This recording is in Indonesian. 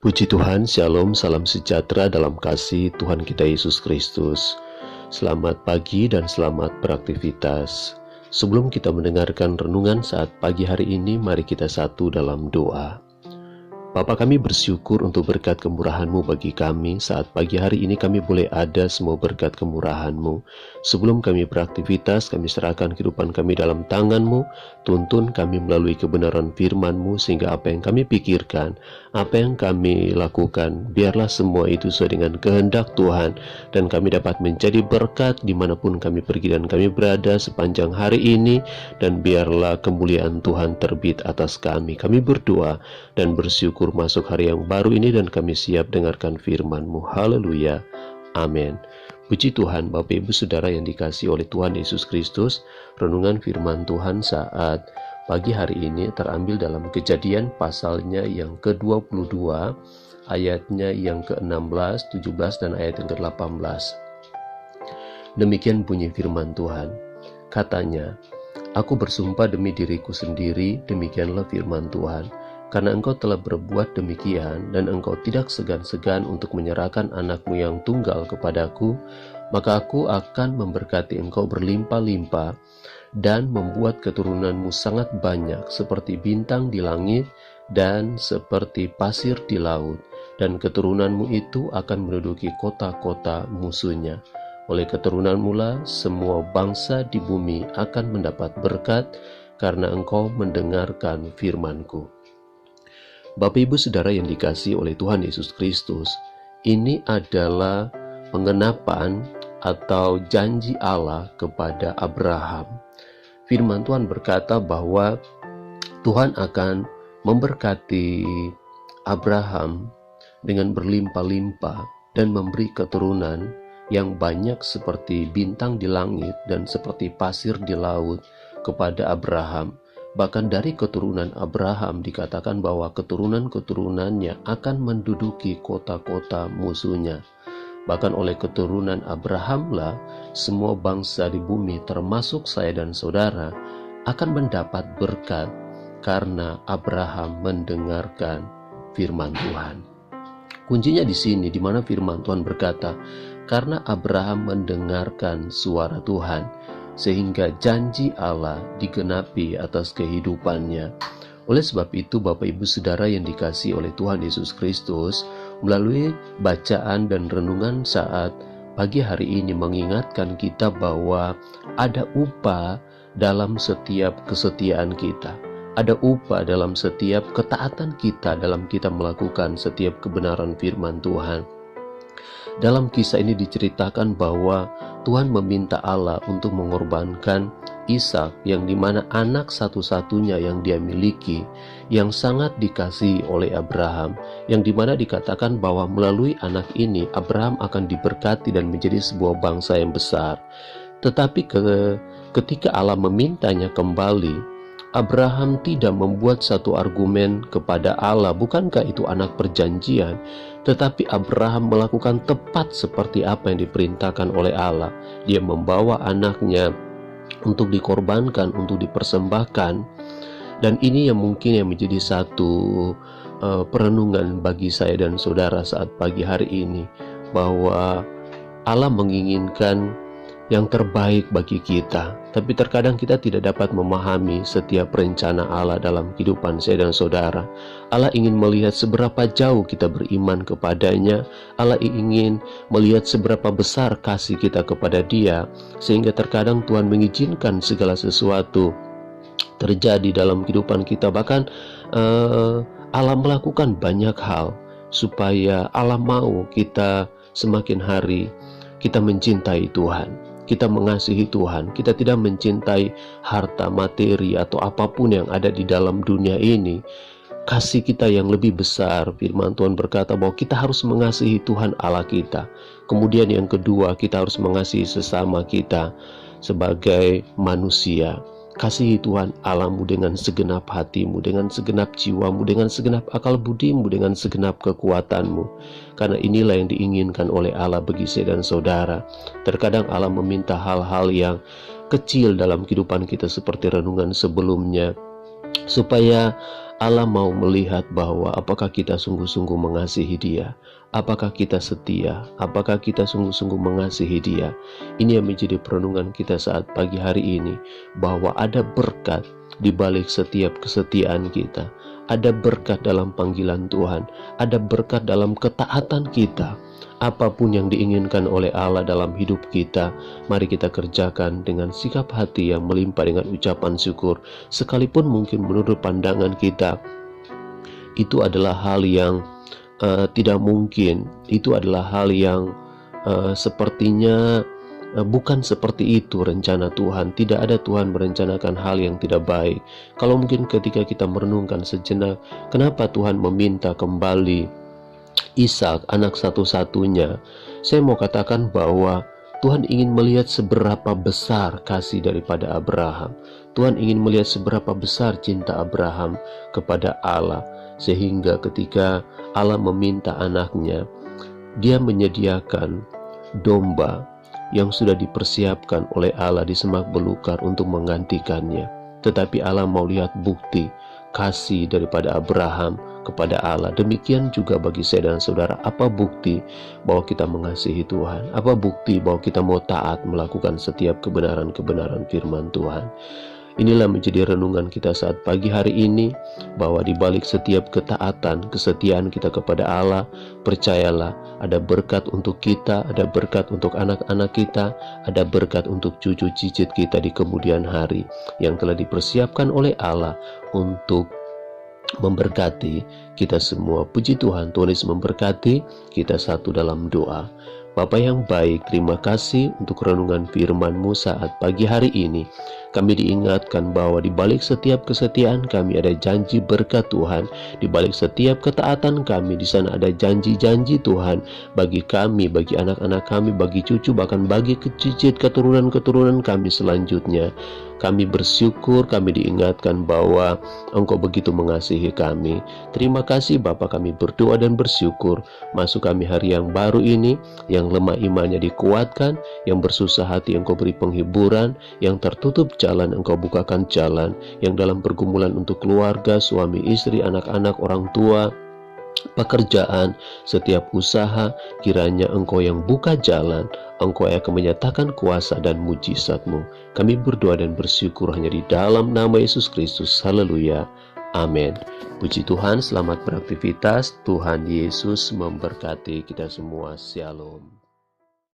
Puji Tuhan, Shalom, salam sejahtera dalam kasih Tuhan kita Yesus Kristus. Selamat pagi dan selamat beraktivitas. Sebelum kita mendengarkan renungan saat pagi hari ini, mari kita satu dalam doa. Bapa, kami bersyukur untuk berkat kemurahan-Mu bagi kami. Saat pagi hari ini kami boleh ada semua berkat kemurahan-Mu. Sebelum kami beraktivitas, kami serahkan kehidupan kami dalam tangan-Mu. Tuntun kami melalui kebenaran firman-Mu, sehingga apa yang kami pikirkan, apa yang kami lakukan, biarlah semua itu sesuai dengan kehendak Tuhan, dan kami dapat menjadi berkat dimanapun kami pergi dan kami berada sepanjang hari ini, dan biarlah kemuliaan Tuhan terbit atas kami. Kami berdoa dan bersyukur masuk hari yang baru ini, dan kami siap dengarkan firman-Mu. Haleluya, amin. Puji Tuhan, Bapak Ibu Saudara yang dikasihi oleh Tuhan Yesus Kristus. Renungan firman Tuhan saat pagi hari ini terambil dalam Kejadian pasalnya yang ke-22, ayatnya yang ke-16, 17, dan ayat yang ke-18. Demikian bunyi firman Tuhan. Katanya, "Aku bersumpah demi diriku sendiri, demikianlah firman Tuhan. Karena engkau telah berbuat demikian, dan engkau tidak segan-segan untuk menyerahkan anakmu yang tunggal kepadaku, maka aku akan memberkati engkau berlimpah-limpah, dan membuat keturunanmu sangat banyak seperti bintang di langit dan seperti pasir di laut, dan keturunanmu itu akan menduduki kota-kota musuhnya. Oleh keturunanmu lah semua bangsa di bumi akan mendapat berkat, karena engkau mendengarkan firman-Ku." Bapak Ibu Saudara yang dikasihi oleh Tuhan Yesus Kristus, ini adalah pengenapan atau janji Allah kepada Abraham. Firman Tuhan berkata bahwa Tuhan akan memberkati Abraham dengan berlimpah-limpah dan memberi keturunan yang banyak seperti bintang di langit dan seperti pasir di laut kepada Abraham. Bahkan dari keturunan Abraham dikatakan bahwa keturunan-keturunannya akan menduduki kota-kota musuhnya. Bahkan oleh keturunan Abrahamlah semua bangsa di bumi termasuk saya dan saudara akan mendapat berkat karena Abraham mendengarkan firman Tuhan. Kuncinya di sini, di mana firman Tuhan berkata, karena Abraham mendengarkan suara Tuhan, sehingga janji Allah digenapi atas kehidupannya. Oleh sebab itu, Bapak Ibu Saudara yang dikasihi oleh Tuhan Yesus Kristus, melalui bacaan dan renungan saat pagi hari ini mengingatkan kita bahwa ada upah dalam setiap kesetiaan kita. Ada upah dalam setiap ketaatan kita dalam kita melakukan setiap kebenaran firman Tuhan. Dalam kisah ini diceritakan bahwa Tuhan meminta Allah untuk mengorbankan Ishak, yang dimana anak satu-satunya yang dia miliki, yang sangat dikasihi oleh Abraham, yang dimana dikatakan bahwa melalui anak ini Abraham akan diberkati dan menjadi sebuah bangsa yang besar. Tetapi ketika Allah memintanya kembali, Abraham tidak membuat satu argumen kepada Allah, bukankah itu anak perjanjian? Tetapi Abraham melakukan tepat seperti apa yang diperintahkan oleh Allah. Dia membawa anaknya untuk dikorbankan, untuk dipersembahkan. Dan ini yang mungkin yang menjadi satu perenungan bagi saya dan saudara saat pagi hari ini, bahwa Allah menginginkan yang terbaik bagi kita. Tapi terkadang kita tidak dapat memahami setiap rencana Allah dalam kehidupan saya dan saudara. Allah ingin melihat seberapa jauh kita beriman kepadanya. Allah ingin melihat seberapa besar kasih kita kepada Dia, sehingga terkadang Tuhan mengizinkan segala sesuatu terjadi dalam kehidupan kita. Bahkan Allah melakukan banyak hal supaya Allah mau kita semakin hari kita mencintai Tuhan, kita mengasihi Tuhan. Kita tidak mencintai harta, materi, atau apapun yang ada di dalam dunia ini. Kasih kita yang lebih besar. Firman Tuhan berkata bahwa kita harus mengasihi Tuhan Allah kita. Kemudian yang kedua, kita harus mengasihi sesama kita sebagai manusia. Kasihi Tuhan Allahmu dengan segenap hatimu, dengan segenap jiwamu, dengan segenap akal budimu, dengan segenap kekuatanmu. Karena inilah yang diinginkan oleh Allah bagi saya dan saudara. Terkadang Allah meminta hal-hal yang kecil dalam kehidupan kita seperti renungan sebelumnya, supaya Allah mau melihat bahwa apakah kita sungguh-sungguh mengasihi Dia, apakah kita setia, apakah kita sungguh-sungguh mengasihi Dia. Ini yang menjadi perenungan kita saat pagi hari ini, bahwa ada berkat di balik setiap kesetiaan kita, ada berkat dalam panggilan Tuhan, ada berkat dalam ketaatan kita. Apapun yang diinginkan oleh Allah dalam hidup kita, mari kita kerjakan dengan sikap hati yang melimpah dengan ucapan syukur. Sekalipun mungkin menurut pandangan kita itu adalah hal yang tidak mungkin, itu adalah hal yang sepertinya bukan seperti itu rencana Tuhan. Tidak ada Tuhan merencanakan hal yang tidak baik. Kalau mungkin ketika kita merenungkan sejenak, kenapa Tuhan meminta kembali Ishak, anak satu-satunya, saya mau katakan bahwa Tuhan ingin melihat seberapa besar kasih daripada Abraham. Tuhan ingin melihat seberapa besar cinta Abraham kepada Allah, sehingga ketika Allah meminta anaknya, Dia menyediakan domba yang sudah dipersiapkan oleh Allah di semak belukar untuk menggantikannya. Tetapi Allah mau lihat bukti kasih daripada Abraham kepada Allah. Demikian juga bagi saya dan saudara. Apa bukti bahwa kita mengasihi Tuhan? Apa bukti bahwa kita mau taat melakukan setiap kebenaran-kebenaran firman Tuhan? Inilah menjadi renungan kita saat pagi hari ini, bahwa di balik setiap ketaatan, kesetiaan kita kepada Allah, percayalah ada berkat untuk kita, ada berkat untuk anak-anak kita, ada berkat untuk cucu cicit kita di kemudian hari yang telah dipersiapkan oleh Allah untuk memberkati kita semua. Puji Tuhan, Tuhan Yesus memberkati kita satu dalam doa. Bapa yang baik, terima kasih untuk renungan firman-Mu saat pagi hari ini. Kami diingatkan bahwa di balik setiap kesetiaan kami ada janji berkat Tuhan. Di balik setiap ketaatan kami, di sana ada janji-janji Tuhan bagi kami, bagi anak-anak kami, bagi cucu, bahkan bagi cicit keturunan-keturunan kami selanjutnya. Kami bersyukur, kami diingatkan bahwa Engkau begitu mengasihi kami. Terima kasih Bapa, kami berdoa dan bersyukur. Masuk kami hari yang baru ini, yang lemah imannya dikuatkan, yang bersusah hati Engkau beri penghiburan, yang tertutup jalan Engkau bukakan jalan, yang dalam pergumulan untuk keluarga, suami, istri, anak-anak, orang tua, pekerjaan, setiap usaha, kiranya Engkau yang buka jalan, Engkau yang akan menyatakan kuasa dan mujizat-Mu. Kami berdoa dan bersyukur hanya di dalam nama Yesus Kristus. Haleluya. Amin. Puji Tuhan, selamat beraktivitas. Tuhan Yesus memberkati kita semua. Shalom.